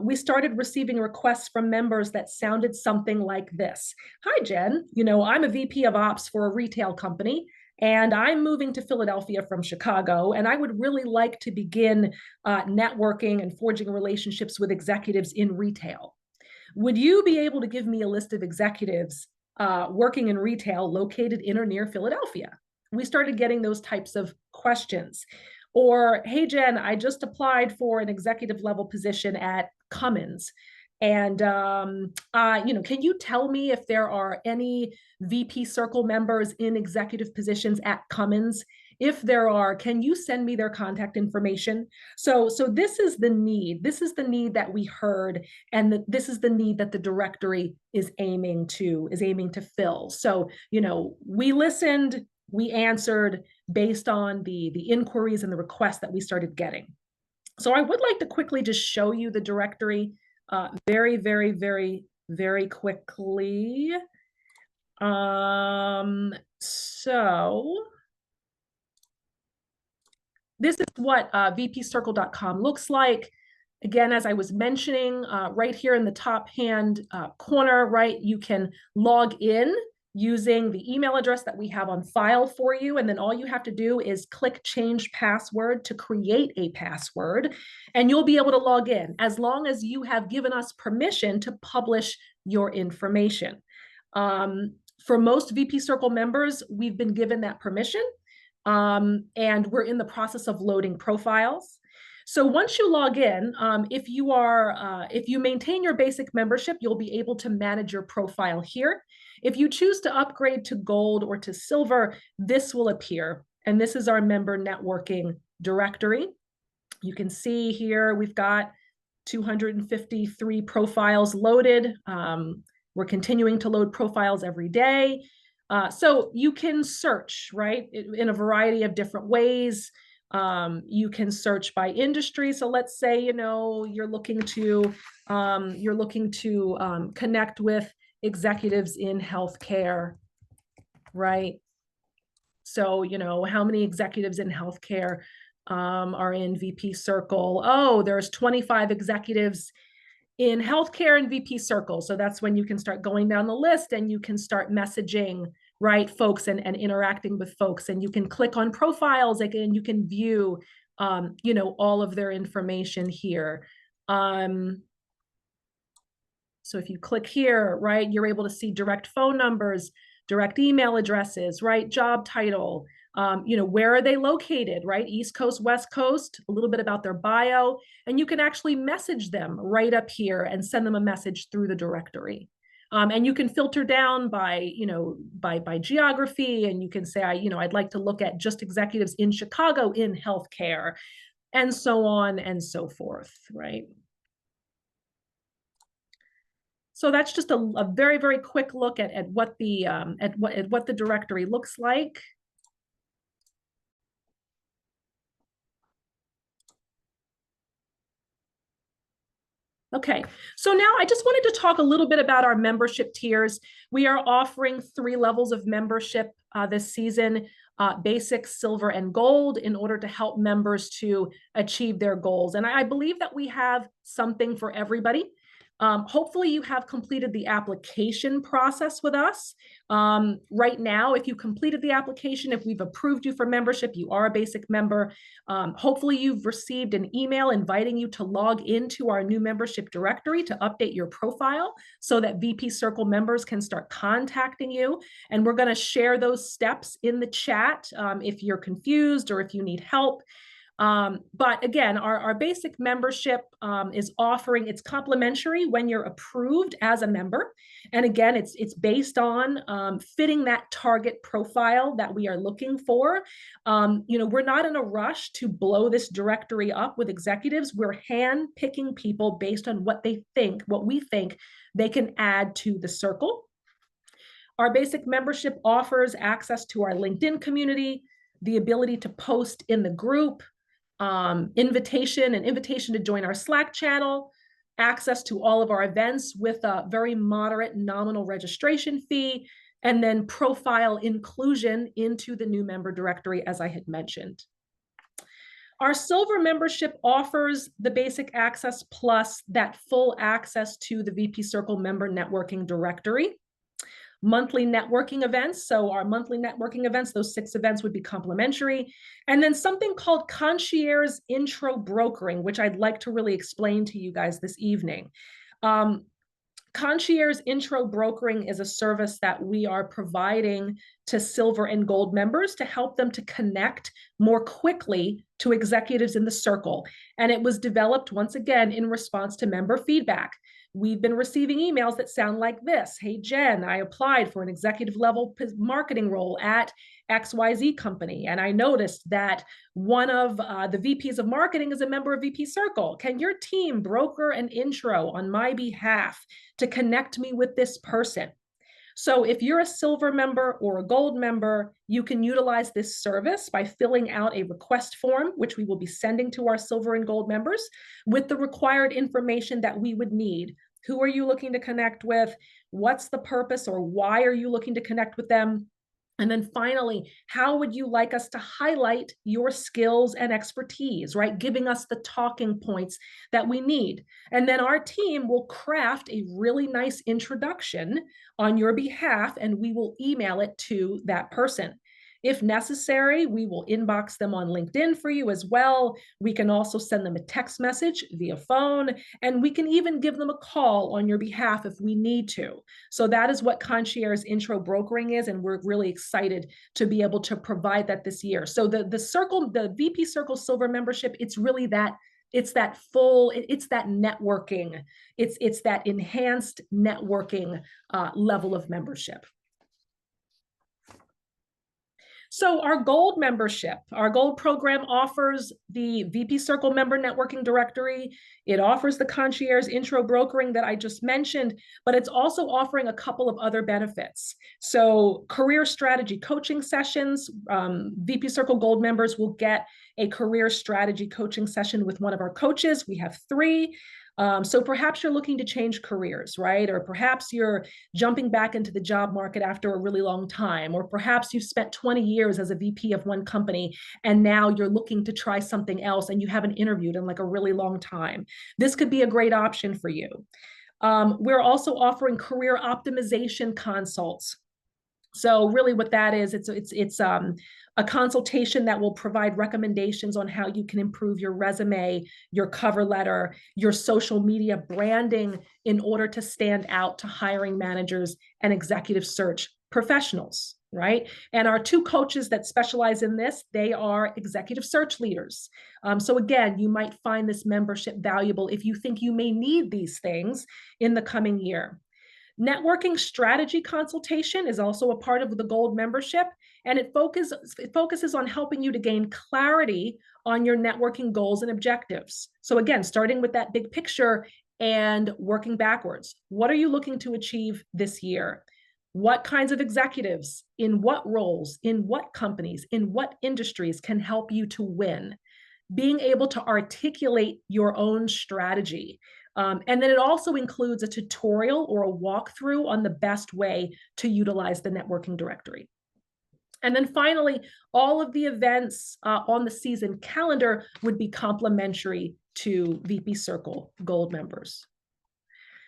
We started receiving requests from members that sounded something like this. Hi, Jen. I'm a VP of Ops for a retail company, and I'm moving to Philadelphia from Chicago, and I would really like to begin networking and forging relationships with executives in retail. Would you be able to give me a list of executives working in retail located in or near Philadelphia? We started getting those types of questions. Or, hey, Jen, I just applied for an executive level position at Cummins. And, can you tell me if there are any VP Circle members in executive positions at Cummins? If there are, can you send me their contact information? So this is the need. This is the need that we heard, and this is the need that the directory is aiming to fill. So, we listened, we answered based on the inquiries and the requests that we started getting. So I would like to quickly just show you the directory very, very, very, very quickly. So this is what vpcircle.com looks like. Again, as I was mentioning, right here in the top hand corner, right, you can log in using the email address that we have on file for you. And then all you have to do is click change password to create a password, and you'll be able to log in as long as you have given us permission to publish your information. For most VP Circle members, we've been given that permission, and we're in the process of loading profiles. So once you log in, if you maintain your basic membership, you'll be able to manage your profile here. If you choose to upgrade to gold or to silver, this will appear. And this is our member networking directory. You can see here, we've got 253 profiles loaded. We're continuing to load profiles every day. So you can search, right, in a variety of different ways. You can search by industry. So let's say, you know, you're looking to connect with executives in healthcare, right? So, you know, how many executives in healthcare are in VP Circle? Oh, there's 25 executives in healthcare and VP Circle. So that's when you can start going down the list and you can start messaging, right, folks, and interacting with folks. And you can click on profiles again, you can view, you know, all of their information here. So if you click here, right, you're able to see direct phone numbers, direct email addresses, right, job title, you know, where are they located, right? East Coast, West Coast, a little bit about their bio, and you can actually message them right up here and send them a message through the directory. And you can filter down by, you know, by geography, and you can say, you know, I'd like to look at just executives in Chicago in healthcare, and so on and so forth, right? So that's just a very, very quick look at what the directory looks like. Okay, so now I just wanted to talk a little bit about our membership tiers. We are offering 3 levels of membership this season, basic, silver, and gold, in order to help members to achieve their goals. And I believe that we have something for everybody. Hopefully you have completed the application process with us. Right now, if you completed the application, if we've approved you for membership, you are a basic member. Hopefully you've received an email inviting you to log into our new membership directory to update your profile so that VP Circle members can start contacting you. And we're going to share those steps in the chat if you're confused or if you need help. But again, our basic membership is offering, it's complimentary when you're approved as a member. And again, it's based on fitting that target profile that we are looking for. You know, we're not in a rush to blow this directory up with executives. We're hand picking people based on what we think they can add to the circle. Our basic membership offers access to our LinkedIn community, the ability to post in the group, invitation to join our Slack channel, access to all of our events with a very moderate nominal registration fee, and then profile inclusion into the new member directory, as I had mentioned. Our silver membership offers the basic access plus that full access to the VP Circle member networking directory. Monthly networking events. So our monthly networking events, those 6 events would be complimentary. And then something called concierge intro brokering, which I'd like to really explain to you guys this evening. Concierge intro brokering is a service that we are providing to silver and gold members to help them to connect more quickly to executives in the circle. And it was developed once again in response to member feedback. We've been receiving emails that sound like this. Hey, Jen, I applied for an executive level marketing role at XYZ company, and I noticed that one of the VPs of marketing is a member of VP Circle. Can your team broker an intro on my behalf to connect me with this person? So if you're a silver member or a gold member, you can utilize this service by filling out a request form, which we will be sending to our silver and gold members with the required information that we would need. Who are you looking to connect with? What's the purpose, or why are you looking to connect with them? And then finally, how would you like us to highlight your skills and expertise, right? Giving us the talking points that we need. And then our team will craft a really nice introduction on your behalf, and we will email it to that person. If necessary, we will inbox them on LinkedIn for you as well. We can also send them a text message via phone, and we can even give them a call on your behalf if we need to. So that is what Concierge Intro Brokering is, and we're really excited to be able to provide that this year. So the VP Circle Silver membership, it's really that, it's that full, it's that networking, it's that enhanced networking level of membership. So our gold membership, our gold program offers the VP Circle member networking directory. It offers the concierge intro brokering that I just mentioned, but it's also offering a couple of other benefits. So career strategy coaching sessions, VP Circle gold members will get a career strategy coaching session with one of our coaches. We have 3. So perhaps you're looking to change careers, right? Or perhaps you're jumping back into the job market after a really long time, or perhaps you've spent 20 years as a VP of one company and now you're looking to try something else and you haven't interviewed in like a really long time. This could be a great option for you. We're also offering career optimization consults. So really what that is, it's a consultation that will provide recommendations on how you can improve your resume, your cover letter, your social media branding in order to stand out to hiring managers and executive search professionals, right? And our 2 coaches that specialize in this, they are executive search leaders. So again, you might find this membership valuable if you think you may need these things in the coming year. Networking strategy consultation is also a part of the gold membership, and it focuses on helping you to gain clarity on your networking goals and objectives. So again, starting with that big picture and working backwards. What are you looking to achieve this year? What kinds of executives, in what roles, in what companies, in what industries can help you to win? Being able to articulate your own strategy. And then it also includes a tutorial or a walkthrough on the best way to utilize the networking directory. And then finally, all of the events on the season calendar would be complimentary to VP Circle Gold members.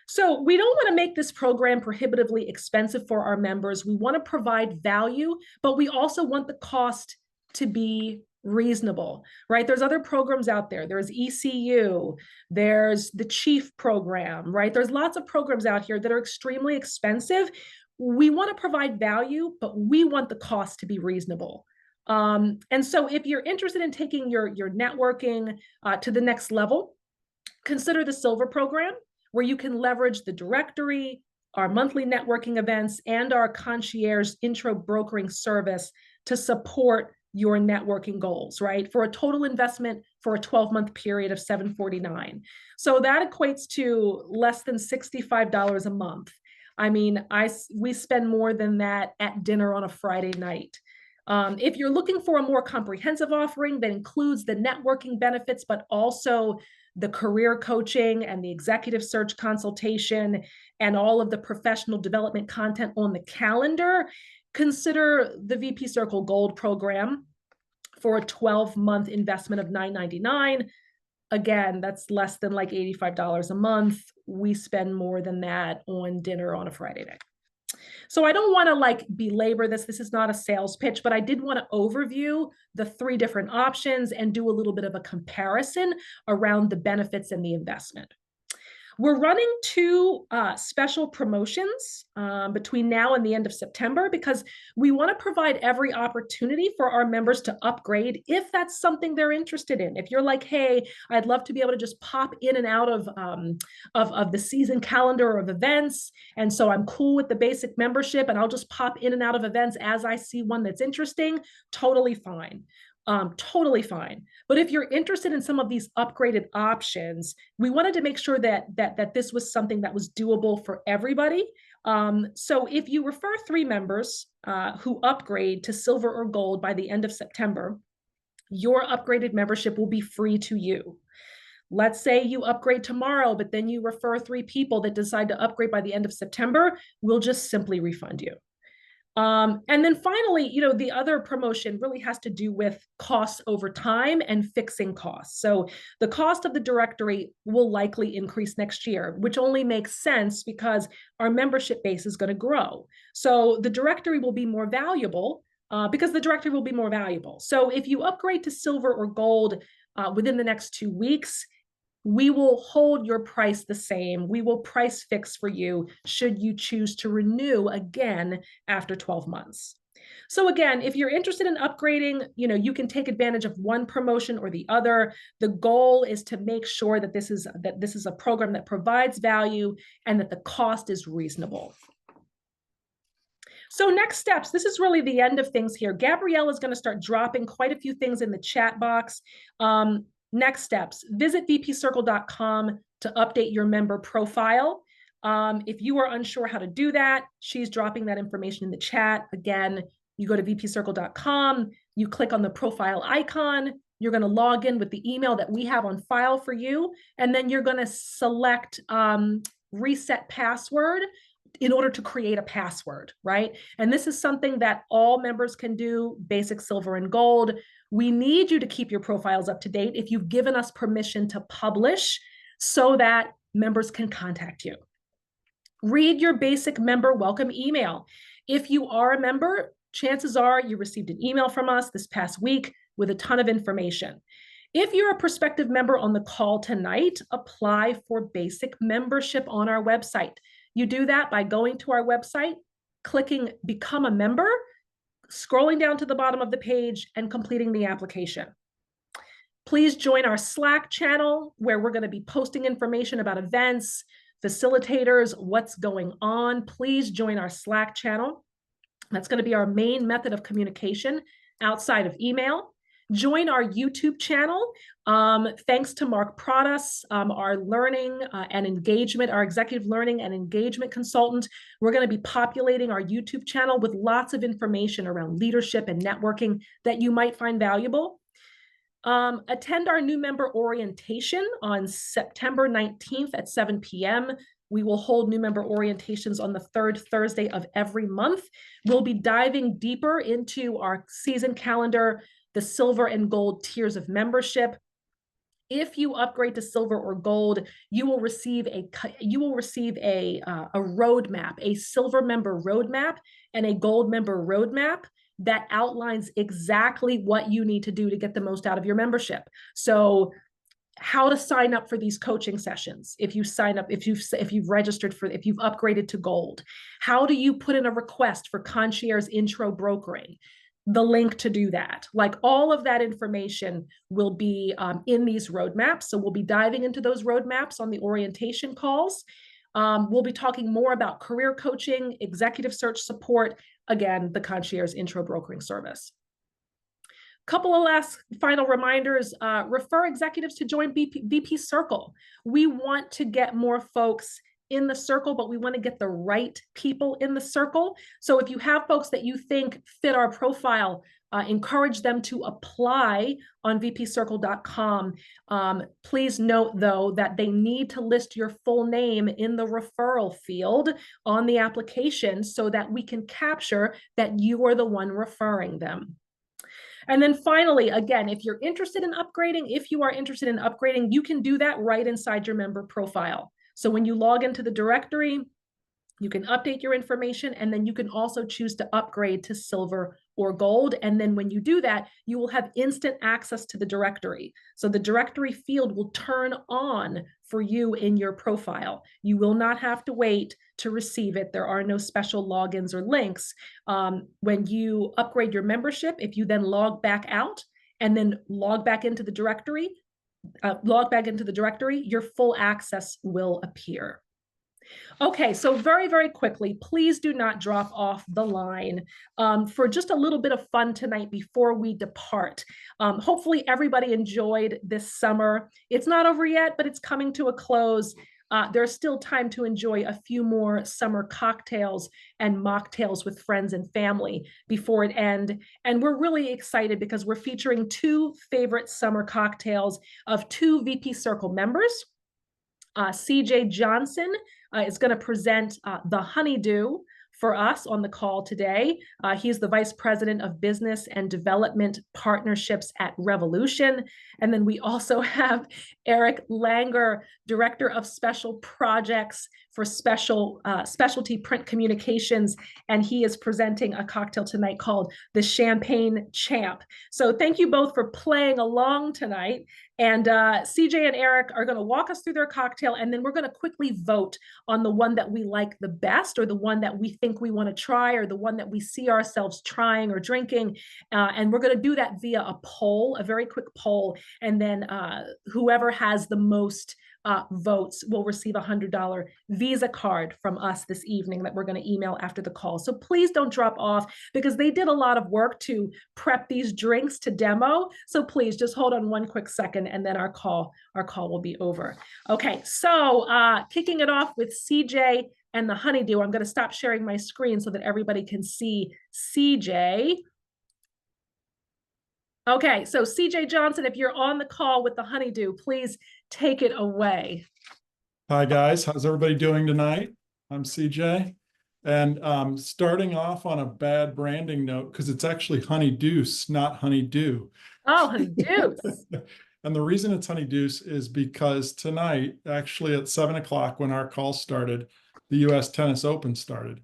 So we don't want to make this program prohibitively expensive for our members. We want to provide value, but we also want the cost to be reasonable, right? There's other programs out there. There's ECU, there's the Chief program, right? There's lots of programs out here that are extremely expensive. We want to provide value, but we want the cost to be reasonable. And so if you're interested in taking your networking to the next level, consider the Silver program, where you can leverage the directory, our monthly networking events, and our concierge intro brokering service to support your networking goals, right? For a total investment for a 12-month period of $749. So that equates to less than $65 a month. I mean, we spend more than that at dinner on a Friday night. If you're looking for a more comprehensive offering that includes the networking benefits, but also the career coaching and the executive search consultation and all of the professional development content on the calendar, consider the VP Circle Gold program for a 12-month investment of $999. Again, that's less than like $85 a month. We spend more than that on dinner on a Friday night. So I don't want to like belabor this. This is not a sales pitch, but I did want to overview the 3 different options and do a little bit of a comparison around the benefits and the investment. We're running 2 special promotions between now and the end of September because we want to provide every opportunity for our members to upgrade if that's something they're interested in. If you're like, hey, I'd love to be able to just pop in and out of the season calendar of events, and so I'm cool with the basic membership and I'll just pop in and out of events as I see one that's interesting, totally fine. Totally fine. But if you're interested in some of these upgraded options, we wanted to make sure that this was something that was doable for everybody. So if you refer 3 members who upgrade to silver or gold by the end of September, your upgraded membership will be free to you. Let's say you upgrade tomorrow, but then you refer 3 people that decide to upgrade by the end of September, we'll just simply refund you. And then finally, the other promotion really has to do with costs over time and fixing costs. So the cost of the directory will likely increase next year, which only makes sense because our membership base is going to grow. So the directory will be more valuable because the directory will be more valuable. So if you upgrade to silver or gold within the next 2 weeks, we will hold your price the same. We will price fix for you should you choose to renew again after 12 months. So again, if you're interested in upgrading, you can take advantage of one promotion or the other. The goal is to make sure that this is a program that provides value and that the cost is reasonable. So next steps, this is really the end of things here. Gabrielle is going to start dropping quite a few things in the chat box. Next steps, visit vpcircle.com to update your member profile. If you are unsure how to do that, she's dropping that information in the chat. Again, you go to vpcircle.com, you click on the profile icon, you're going to log in with the email that we have on file for you, and then you're going to select reset password in order to create a password, right? And this is something that all members can do, basic, silver, and gold. We need you to keep your profiles up to date if you've given us permission to publish so that members can contact you. Read your basic member welcome email. If you are a member, chances are you received an email from us this past week with a ton of information. If you're a prospective member on the call tonight, apply for basic membership on our website. You do that by going to our website, clicking Become a Member, scrolling down to the bottom of the page, and completing the application. Please join our Slack channel where we're going to be posting information about events, facilitators, what's going on. Please join our Slack channel. That's going to be our main method of communication outside of email. Join our YouTube channel. Thanks to Mark Pradas, our learning and engagement, our executive learning and engagement consultant. We're going to be populating our YouTube channel with lots of information around leadership and networking that you might find valuable. Attend our new member orientation on September 19th at 7 p.m. We will hold new member orientations on the third Thursday of every month. We'll be diving deeper into our season calendar, the silver and gold tiers of membership. If you upgrade to silver or gold, you will receive a roadmap, a silver member roadmap and a gold member roadmap that outlines exactly what you need to do to get the most out of your membership. So how to sign up for these coaching sessions. If you sign up, if you've registered for, if you've upgraded to gold, how do you put in a request for concierge intro brokering? The link to do that. Like all of that information will be in these roadmaps. So we'll be diving into those roadmaps on the orientation calls. We'll be talking more about career coaching, executive search support, again, the concierge intro brokering service. Couple of last final reminders, refer executives to join VP Circle. We want to get more folks in the circle, but we want to get the right people in the circle. So if you have folks that you think fit our profile, encourage them to apply on vpcircle.com. Please note, though, that they need to list your full name in the referral field on the application so that we can capture that you are the one referring them. And then finally, again, if you're interested in upgrading, you can do that right inside your member profile. So when you log into the directory, you can update your information, and then you can also choose to upgrade to silver or gold. And then when you do that, you will have instant access to the directory. So the directory field will turn on for you in your profile. You will not have to wait to receive it. There are no special logins or links. When you upgrade your membership, if you then log back out and then log back into the directory, your full access will appear. Okay, so very, very quickly, please do not drop off the line for just a little bit of fun tonight before we depart. Hopefully everybody enjoyed this summer. It's not over yet, but it's coming to a close. There's still time to enjoy a few more summer cocktails and mocktails with friends and family before it ends. And we're really excited because we're featuring two favorite summer cocktails of two VP Circle members. CJ Johnson is going to present the Honeydew, for us on the call today. He's the Vice President of Business and Development Partnerships at Revolution. And then we also have Eric Langer, Director of Special Projects for Specialty Print Communications. And he is presenting a cocktail tonight called the Champagne Champ. So thank you both for playing along tonight. And CJ and Eric are going to walk us through their cocktail, and then we're going to quickly vote on the one that we like the best, or the one that we think we want to try, or the one that we see ourselves trying or drinking. And we're going to do that via a poll, a very quick poll. And then whoever has the most votes will receive a $100 Visa card from us this evening that we're going to email after the call. So please don't drop off, because they did a lot of work to prep these drinks to demo. So please just hold on one quick second, and then our call will be over. Okay, so kicking it off with CJ and the honeydew. I'm going to stop sharing my screen so that everybody can see CJ. Okay, so CJ Johnson, if you're on the call with the honeydew, please take it away. Hi guys, how's everybody doing tonight? I'm CJ, and starting off on a bad branding note, because it's actually Honeydeuce, not Honeydew. Oh, Honeydeuce. And the reason it's Honeydeuce is because tonight, actually at 7 o'clock when our call started, the US Tennis Open started.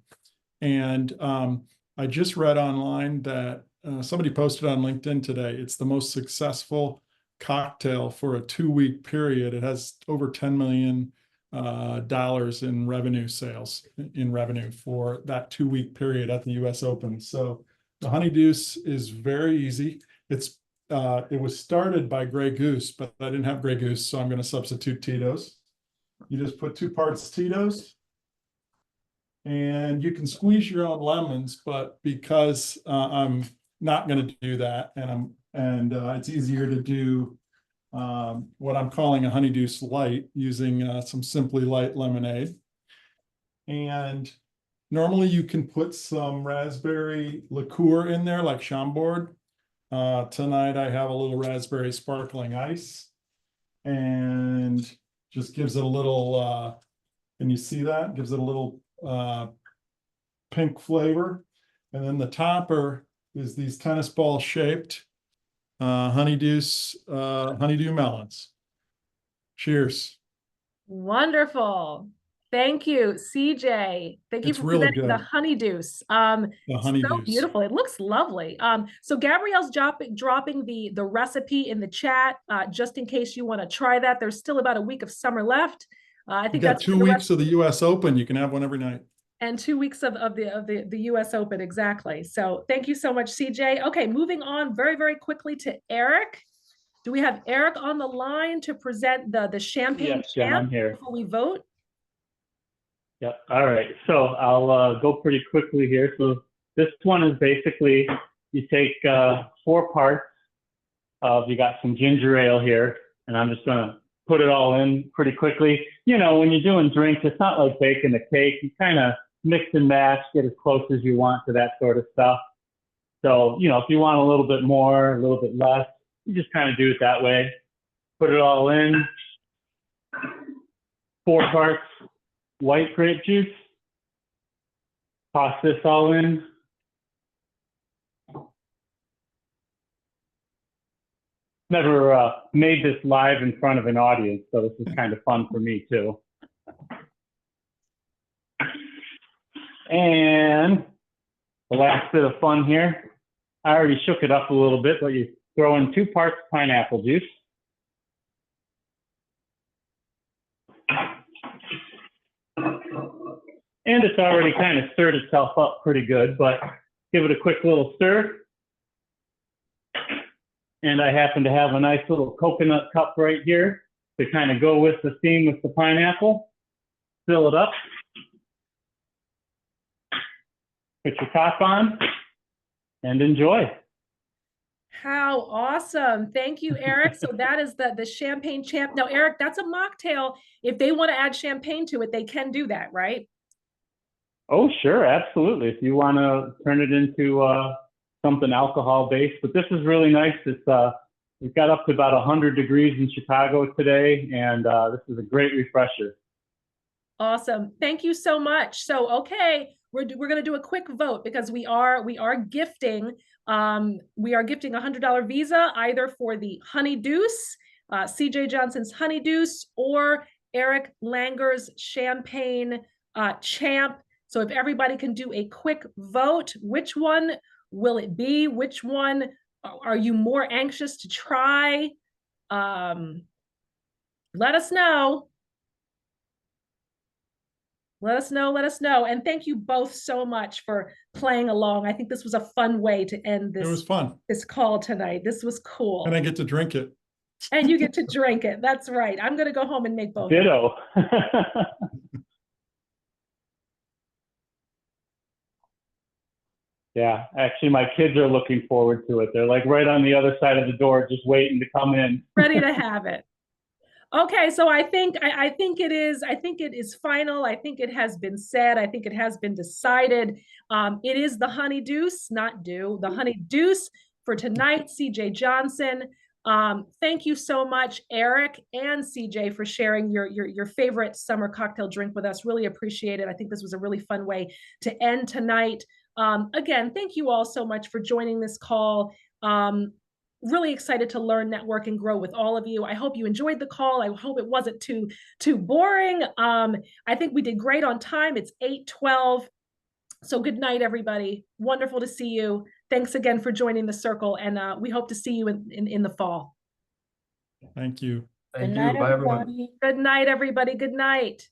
And I just read online that somebody posted on LinkedIn today, it's the most successful cocktail for a 2-week period. It has over $10 million in revenue for that 2-week period at the US Open. So the Honeydeuce is very easy. It was started by Grey Goose, but I didn't have Grey Goose, so I'm going to substitute Tito's. You just put 2 parts Tito's, and you can squeeze your own lemons, but because I'm not going to do that, and it's easier to do what I'm calling a Honeydeuce light, using some Simply Light lemonade. And normally you can put some raspberry liqueur in there, like Chambord. Tonight I have a little raspberry sparkling ice, and just gives it a little, can you see that? Gives it a little pink flavor. And then the topper is these tennis ball shaped honeydew melons. Cheers. Wonderful. Thank you, CJ. Thank you It's for really presenting good. the Honeydeuce. The Honeydeuce. So beautiful. It looks lovely. So Gabrielle's dropping the recipe in the chat, just in case you want to try that. There's still about a week of summer left. I think You got that's 2 weeks of the US Open. You can have one every night. And 2 weeks of the US Open, exactly. So thank you so much, CJ. Okay, moving on very, very quickly to Eric. Do we have Eric on the line to present the champagne? Yes, Jen, I'm here. Before we vote? Yep. All right. So I'll go pretty quickly here. So this one is basically, you take 4 parts of, you got some ginger ale here, and I'm just going to put it all in pretty quickly. You know, when you're doing drinks, it's not like baking a cake. You kind of mix and match, get as close as you want to that sort of stuff. So, you know, if you want a little bit more, a little bit less, you just kind of do it that way. Put it all in. 4 parts white grape juice. Toss this all in. Never made this live in front of an audience, so this is kind of fun for me too. And the last bit of fun here, I already shook it up a little bit, but you throw in 2 parts pineapple juice. And it's already kind of stirred itself up pretty good, but give it a quick little stir. And I happen to have a nice little coconut cup right here to kind of go with the theme with the pineapple. Fill it up. Put your top on and enjoy. How awesome. Thank you, Eric. So that is the Champagne Champ. Now, Eric, that's a mocktail. If they want to add champagne to it, they can do that, right? Oh, sure. Absolutely. If you want to turn it into something alcohol-based. But this is really nice. It's we've got up to about 100 degrees in Chicago today, and this is a great refresher. Awesome. Thank you so much. So, okay, we're going to do a quick vote because we are gifting $100 Visa either for the Honey Deuce, CJ Johnson's Honey Deuce, or Eric Langer's Champagne Champ. So if everybody can do a quick vote, which one will it be? Which one are you more anxious to try? Let us know. Let us know. And thank you both so much for playing along. I think this was a fun way to end It was fun. this call tonight. This was cool. And I get to drink it. And you get to drink it. That's right. I'm going to go home and make both. Ditto. Yeah, actually, my kids are looking forward to it. They're like right on the other side of the door, just waiting to come in. Ready to have it. Okay, so I think it is final. I think it has been said. I think it has been decided. It is the Honey Deuce, not Dew, the Honey Deuce for tonight. CJ Johnson. Thank you so much, Eric and CJ, for sharing your favorite summer cocktail drink with us. Really appreciate it. I think this was a really fun way to end tonight. Again, thank you all so much for joining this call. Really excited to learn, network, and grow with all of you. I hope you enjoyed the call. I hope it wasn't too boring. I think we did great on time. It's 8:12. So good night, everybody. Wonderful to see you. Thanks again for joining the circle, and we hope to see you in the fall. Thank you. Thank you. Bye, everyone. Good night, everybody. Good night.